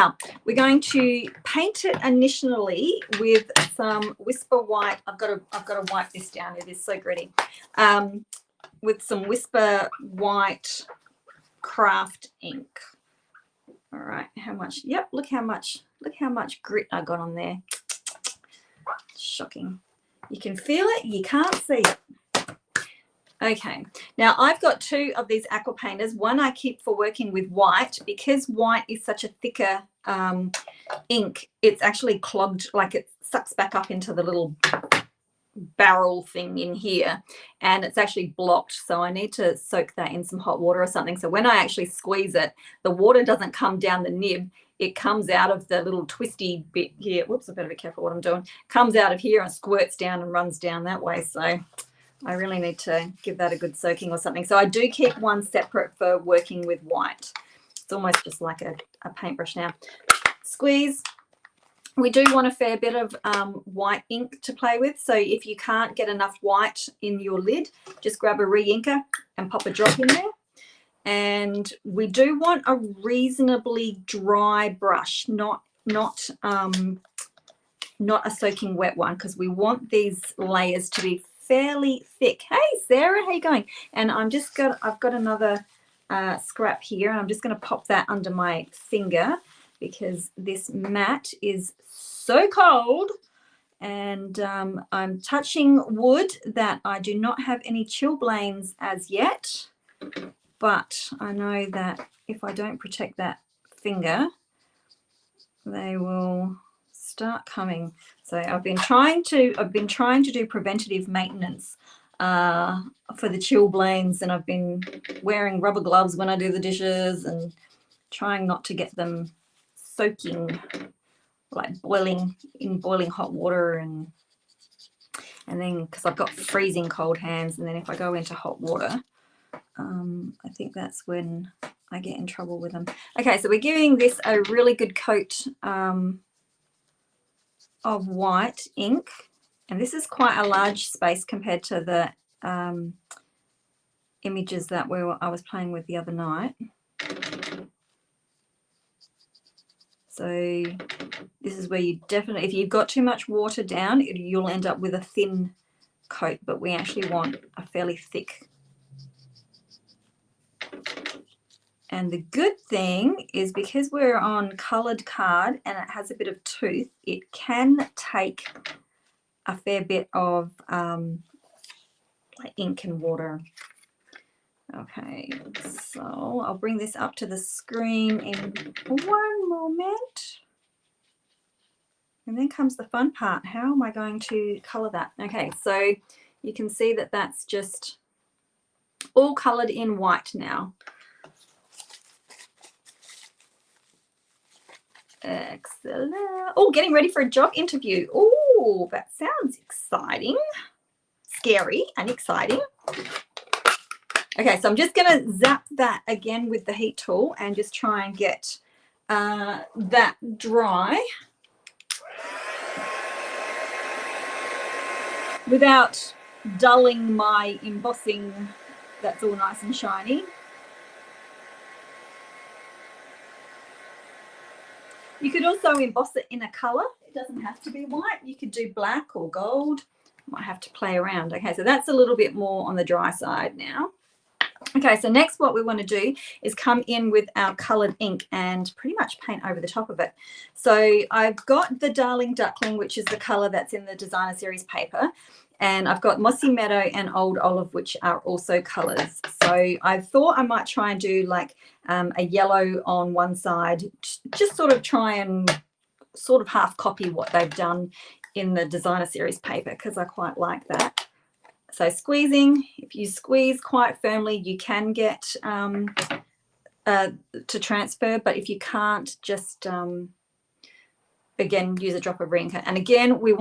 Now we're going to paint it initially with some Whisper White. I've got to wipe this down. It is so gritty. With some Whisper White craft ink. All right, how much? Yep, look how much grit I got on there. Shocking. You can feel it, you can't see it. Okay, now I've got 2 of these aqua painters. One I keep for working with white. Because white is such a thicker ink, it's actually clogged, like it sucks back up into the little barrel thing in here, and it's actually blocked, so I need to soak that in some hot water or something. So when I actually squeeze it, the water doesn't come down the nib, it comes out of the little twisty bit here. Whoops, I better be careful what I'm doing. Comes out of here and squirts down and runs down that way. So I really need to give that a good soaking or something. So I do keep one separate for working with white. It's almost just like a paintbrush now. Squeeze. We do want a fair bit of white ink to play with. So if you can't get enough white in your lid, just grab a re-inker and pop a drop in there. And we do want a reasonably dry brush, not a soaking wet one, because we want these layers to be fairly thick. Hey Sarah, how you going? And I've got another scrap here, and I'm just going to pop that under my finger because this mat is so cold, and I'm touching wood that I do not have any chilblains as yet, but I know that if I don't protect that finger, they will start coming. So I've been trying to do preventative maintenance for the chilblains, and I've been wearing rubber gloves when I do the dishes and trying not to get them soaking, like boiling hot water, and then because I've got freezing cold hands, and then if I go into hot water, I think that's when I get in trouble with them. Okay, so we're giving this a really good coat of white ink, and this is quite a large space compared to the images that I was playing with the other night. So this is where you definitely, if you've got too much water down, you'll end up with a thin coat, but we actually want a fairly thick. And the good thing is, because we're on coloured card and it has a bit of tooth, it can take a fair bit of like ink and water. Okay, so I'll bring this up to the screen in one moment. And then comes the fun part. How am I going to colour that? Okay, so you can see that that's just all coloured in white now. Excellent. Oh, getting ready for a job interview. Oh, that sounds exciting. Scary and exciting. Okay, so I'm just going to zap that again with the heat tool and just try and get that dry without dulling my embossing. That's all nice and shiny. You could also emboss it in a colour. It doesn't have to be white. You could do black or gold. Might have to play around. Okay, so that's a little bit more on the dry side now. Okay, so next what we want to do is come in with our coloured ink and pretty much paint over the top of it. So I've got the Darling Duckling, which is the colour that's in the Designer Series paper. And I've got Mossy Meadow and Old Olive, which are also colours. So I thought I might try and do like a yellow on one side, just sort of try and sort of half copy what they've done in the Designer Series paper, because I quite like that. So squeezing, if you squeeze quite firmly, you can get to transfer, but if you can't, just again, use a drop of re-inker. And again, we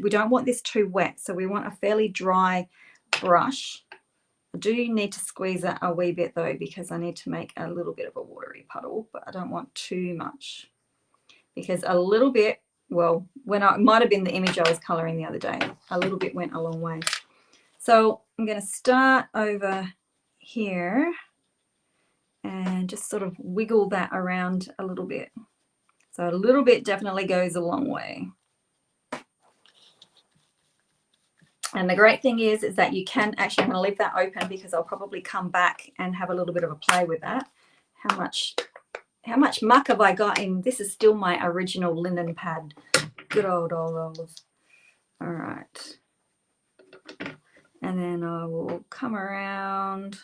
don't want this too wet, so we want a fairly dry brush. I do need to squeeze it a wee bit though, because I need to make a little bit of a watery puddle, but I don't want too much, because a little bit, well, it might have been the image I was colouring the other day, a little bit went a long way. So I'm going to start over here and just sort of wiggle that around a little bit. So a little bit definitely goes a long way. And the great thing is that you can actually, I'm going to leave that open because I'll probably come back and have a little bit of a play with that. How much muck have I got in? This is still my original linen pad. Good old Olive. All right. And then I will come around.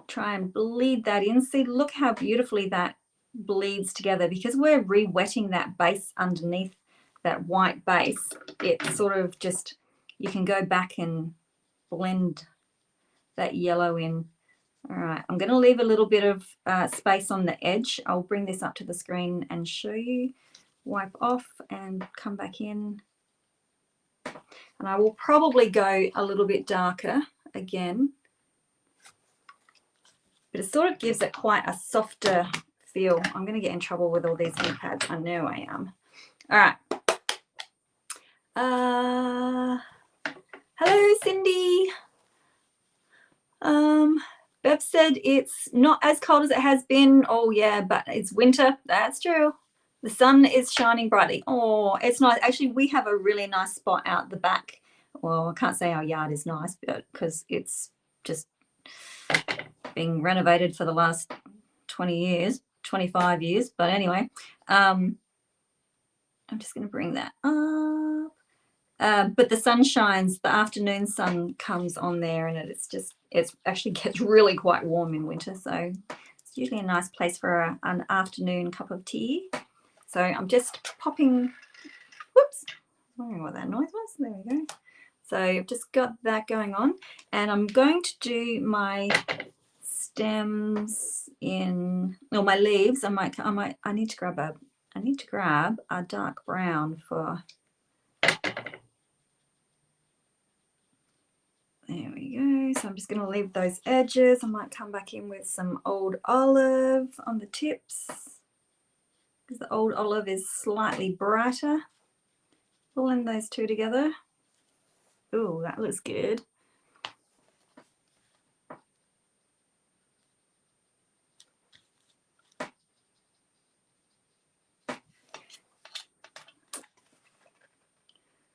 Try and bleed that in. See, look how beautifully that bleeds together because we're re-wetting that base underneath that white base. It's sort of just, you can go back and blend that yellow in. All right, I'm going to leave a little bit of space on the edge. I'll bring this up to the screen and show you. Wipe off and come back in. And I will probably go a little bit darker again. But it sort of gives it quite a softer feel. I'm going to get in trouble with all these ink pads. I know I am. All right. Hello, Cindy. Bev said it's not as cold as it has been. Oh, yeah, but it's winter. That's true. The sun is shining brightly. Oh, it's nice. Actually, we have a really nice spot out the back. Well, I can't say our yard is nice because it's just being renovated for the last 20 years, 25 years. But anyway, I'm just going to bring that up. But the sun shines, the afternoon sun comes on there, and it actually gets really quite warm in winter. So it's usually a nice place for an afternoon cup of tea. So I'm just popping, whoops, I don't know what that noise was. There we go. So I've just got that going on, and I'm going to do my stems in, or my leaves. I need to grab a dark brown for, there we go. So I'm just going to leave those edges. I might come back in with some old olive on the tips because the old olive is slightly brighter. Blend those two together. Oh, that looks good.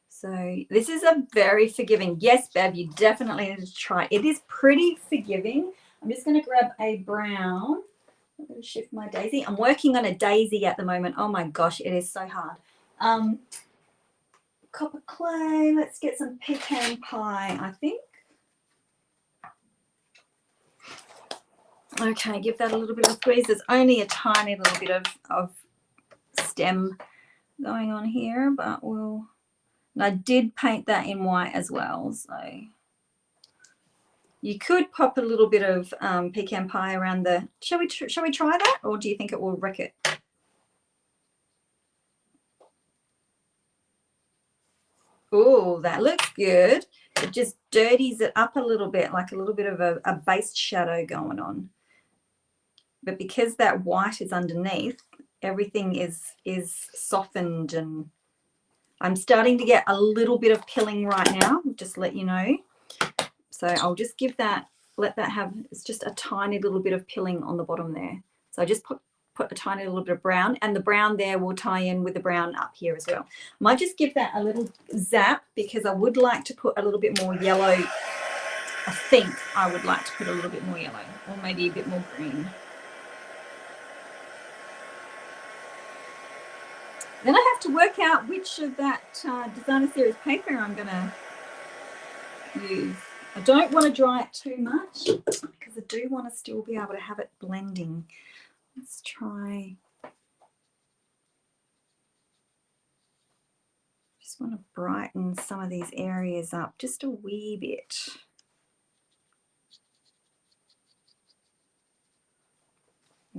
So this is a very forgiving. Yes, Bev, you definitely need to try. It is pretty forgiving. I'm just going to grab a brown. I'm going to shift my daisy. I'm working on a daisy at the moment. Oh my gosh, it is so hard. Copper clay. Let's get some pecan pie, I think. Okay, give that a little bit of squeeze. There's only a tiny little bit of stem going on here, but we'll... And I did paint that in white as well, so you could pop a little bit of pecan pie around the... Shall we try that, or do you think it will wreck it? Oh, that looks good. It just dirties it up a little bit, like a little bit of a base shadow going on. But because that white is underneath, everything is softened, and I'm starting to get a little bit of pilling right now, just to let you know. So I'll just give that, let that have, it's just a tiny little bit of pilling on the bottom there. So I just put a tiny little bit of brown, and the brown there will tie in with the brown up here as well. I might just give that a little zap because I would like to put a little bit more yellow. I think I would like to put a little bit more yellow, or maybe a bit more green. Then I have to work out which of that designer series paper I'm going to use. I don't want to dry it too much because I do want to still be able to have it blending. Let's try. Just want to brighten some of these areas up just a wee bit.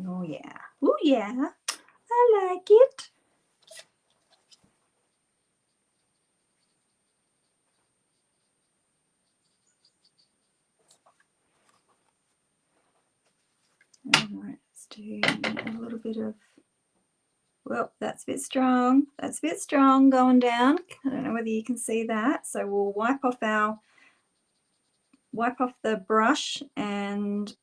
Oh yeah. Oh yeah. I like it. All right, let's do a little bit of, well, that's a bit strong. That's a bit strong going down. I don't know whether you can see that. So we'll wipe off the brush and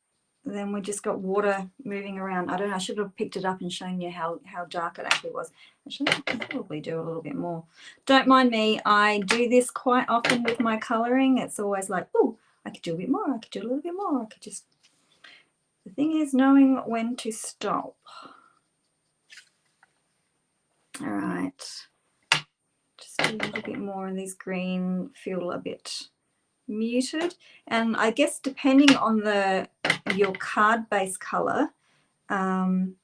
then we just got water moving around. I don't know, I should have picked it up and shown you how dark it actually was. Actually, I can probably do a little bit more. Don't mind me, I do this quite often with my colouring. It's always like, oh, I could do a bit more, I could do a little bit more, I could just, the thing is knowing when to stop. All right, just a little bit more, and these green feel a bit muted, and I guess depending on your card base color, you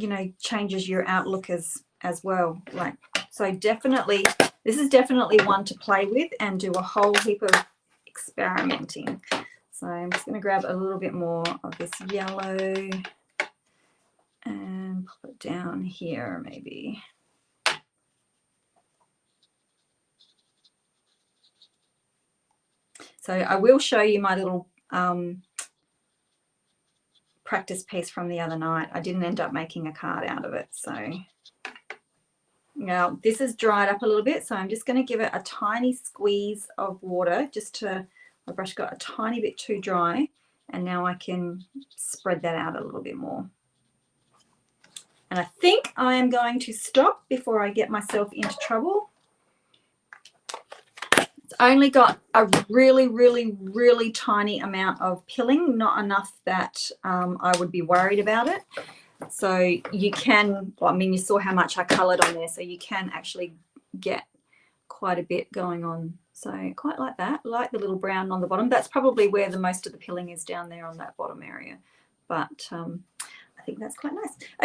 know, changes your outlook as well. Like, so definitely, this is definitely one to play with and do a whole heap of experimenting. So I'm just going to grab a little bit more of this yellow and pop it down here maybe. So I will show you my little practice piece from the other night. I didn't end up making a card out of it. So now this is dried up a little bit, so I'm just going to give it a tiny squeeze of water just to, my brush got a tiny bit too dry, and now I can spread that out a little bit more. And I think I am going to stop before I get myself into trouble. It's only got a really, really, really tiny amount of pilling, not enough that I would be worried about it. So you can, well, I mean, you saw how much I coloured on there, so you can actually get quite a bit going on. So quite like that, like the little brown on the bottom. That's probably where the most of the pilling is, down there on that bottom area. But I think that's quite nice. Okay.